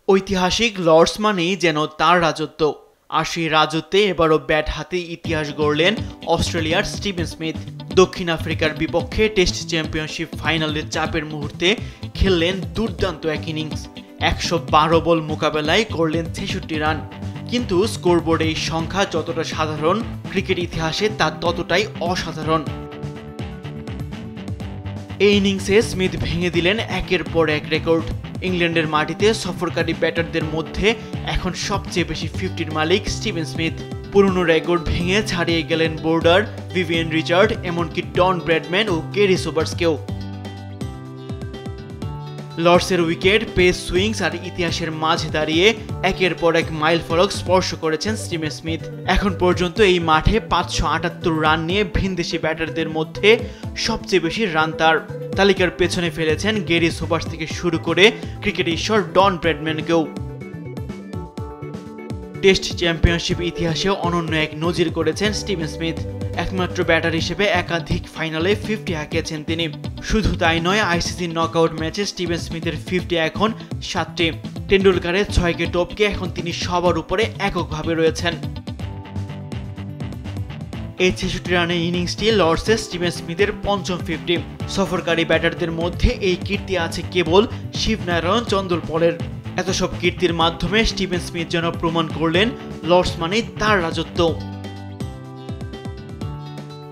ঐতিহাসিক লর্ডস মানেই যেন তার রাজত্ব, আর সেই রাজত্বে এবারও ব্যাট হাতে ইতিহাস গড়লেন অস্ট্রেলিয়ার স্টিভেন স্মিথ। দক্ষিণ আফ্রিকার বিপক্ষে টেস্ট চ্যাম্পিয়নশিপ ফাইনালের চাপের মুহূর্তে খেললেন দুর্দান্ত এক ইনিংস। ১১২ বল মোকাবেলায় করলেন ৬৬ রান। কিন্তু স্কোরবোর্ডে এই সংখ্যা যতটা সাধারণ, ক্রিকেট ইতিহাসে তা ততটাই অসাধারণ। এই ইনিংসে স্মিথ ভেঙে দিলেন একের পর এক রেকর্ড। ইংল্যান্ডের মাটিতে সফরকারী ব্যাটারদের মধ্যে এখন সবচেয়ে বেশি 50-র মালিক স্টিভেন স্মিথ। পুরনো রেকর্ড ভেঙে ছাড়িয়ে গেলেন বোর্ডার, ভিভিয়ান রিচার্ড, এমনকি ডন ব্র্যাডম্যান ও গ্যারি সোবার্সকেও। লর্ডসের উইকেট, পেস, সুইংস আর ইতিহাসের মাঝে দাঁড়িয়ে একের পর এক মাইল ফলক স্পর্শ করেছেন স্টিভেন স্মিথ। এখন পর্যন্ত এই মাঠে ৫৭৮ রান নিয়ে ভিনদেশি ব্যাটারদের মধ্যে সবচেয়ে বেশি রান তার। তালিকার পেছনে ফেলেছেন গ্যারি সোবার্স থেকে শুরু করে ক্রিকেট ঈশ্বর ডন ব্র্যাডম্যানকেও। টেস্ট চ্যাম্পিয়নশিপ ইতিহাসে অনন্য এক নজির করেছেন স্টিভেন স্মিথ। একমাত্র ব্যাটার হিসেবে একাধিক ফাইনালে 50 হাঁকিয়েছেন তিনি। শুধু তাই নয়, আইসিসি নকআউট ম্যাচে স্টিভেন স্মিথের 50 এখন 7টি। টেন্ডুলকারের 6কে টপকে এখন তিনি সবার উপরে এককভাবে রয়েছেন। এই ৬৬ রানের ইনিংসটি লর্ডসে স্টিভেন স্মিথের পঞ্চম 50। সফরকারী ব্যাটারদের মধ্যে এই কীর্তি আছে কেবল শিবনারায়ণ চন্দরপলের। এত সব কীর্তির মাধ্যমে স্টিভেন স্মিথ যেন প্রমাণ করলেন লর্ডস মানেই তার রাজত্ব।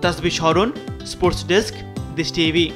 তাসবিহ শরণ, স্পোর্টস ডেস্ক, দেশ টিভি।